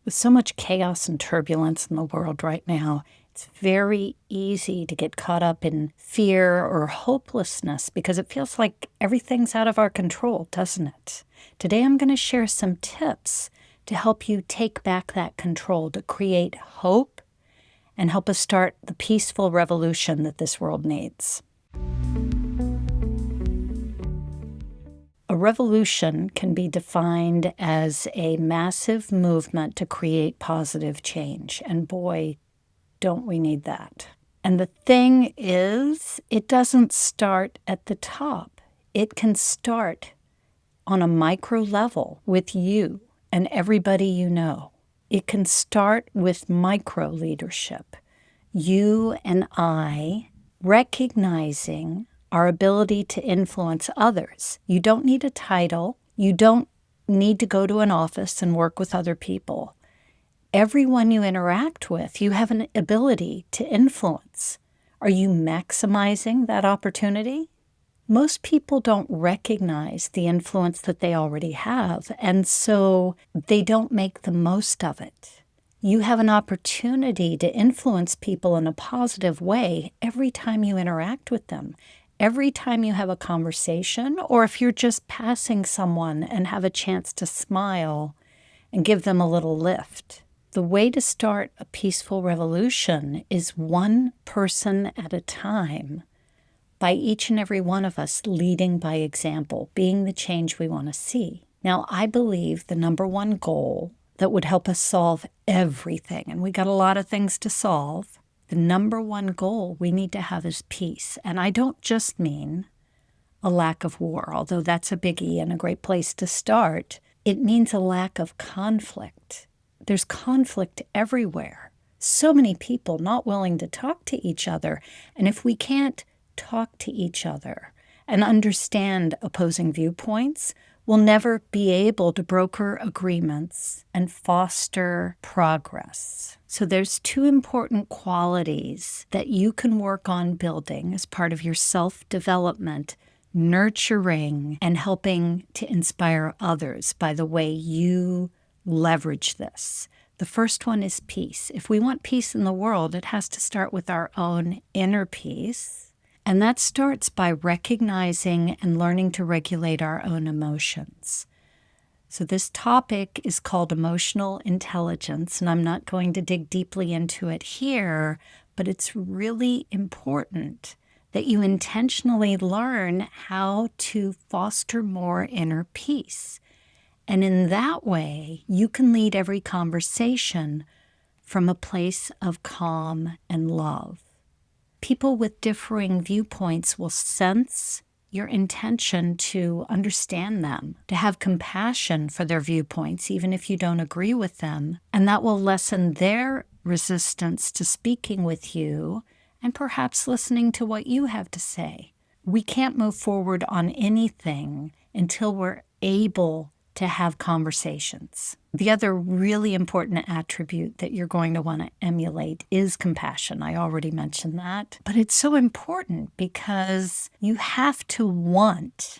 With so much chaos and turbulence in the world right now, it's very easy to get caught up in fear or hopelessness because it feels like everything's out of our control, doesn't it? Today I'm going to share some tips to help you take back that control, to create hope and help us start the peaceful revolution that this world needs. A revolution can be defined as a massive movement to create positive change. And boy, don't we need that. And the thing is, it doesn't start at the top. It can start on a micro level with you and everybody you know. It can start with micro leadership. You and I recognizing our ability to influence others. You don't need a title. You don't need to go to an office and work with other people. Everyone you interact with, you have an ability to influence. Are you maximizing that opportunity? Most people don't recognize the influence that they already have, and so they don't make the most of it. You have an opportunity to influence people in a positive way every time you interact with them. Every time you have a conversation, or if you're just passing someone and have a chance to smile and give them a little lift. The way to start a peaceful revolution is one person at a time, by each and every one of us leading by example, being the change we want to see. Now, I believe the number one goal that would help us solve everything, and we got a lot of things to solve, the number one goal we need to have is peace. And I don't just mean a lack of war, although that's a biggie and a great place to start. It means a lack of conflict. There's conflict everywhere. So many people not willing to talk to each other. And if we can't talk to each other and understand opposing viewpoints, we'll never be able to broker agreements and foster progress. So there's two important qualities that you can work on building as part of your self-development, nurturing and helping to inspire others by the way you leverage this. The first one is peace. If we want peace in the world, it has to start with our own inner peace. And that starts by recognizing and learning to regulate our own emotions. So this topic is called emotional intelligence, and I'm not going to dig deeply into it here, but it's really important that you intentionally learn how to foster more inner peace. And in that way, you can lead every conversation from a place of calm and love. People with differing viewpoints will sense your intention to understand them, to have compassion for their viewpoints, even if you don't agree with them, and that will lessen their resistance to speaking with you and perhaps listening to what you have to say. We can't move forward on anything until we're able to have conversations. The other really important attribute that you're going to want to emulate is compassion. I already mentioned that. But it's so important because you have to want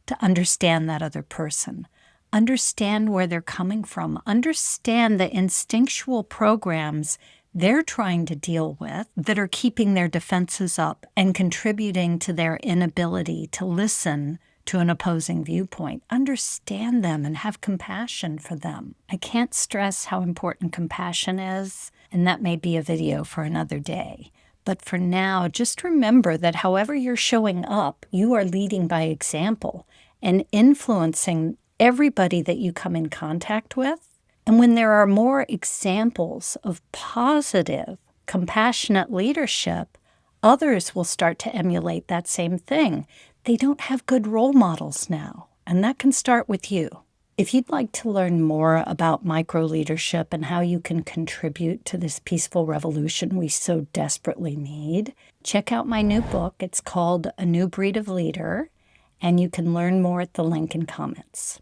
to understand that other person, understand where they're coming from, understand the instinctual programs they're trying to deal with that are keeping their defenses up and contributing to their inability to listen to an opposing viewpoint. Understand them and have compassion for them. I can't stress how important compassion is, and that may be a video for another day. But for now, just remember that however you're showing up, you are leading by example and influencing everybody that you come in contact with. And when there are more examples of positive, compassionate leadership, others will start to emulate that same thing. They don't have good role models now, and that can start with you. If you'd like to learn more about micro-leadership and how you can contribute to this peaceful revolution we so desperately need, check out my new book. It's called A New Breed of Leader, and you can learn more at the link in comments.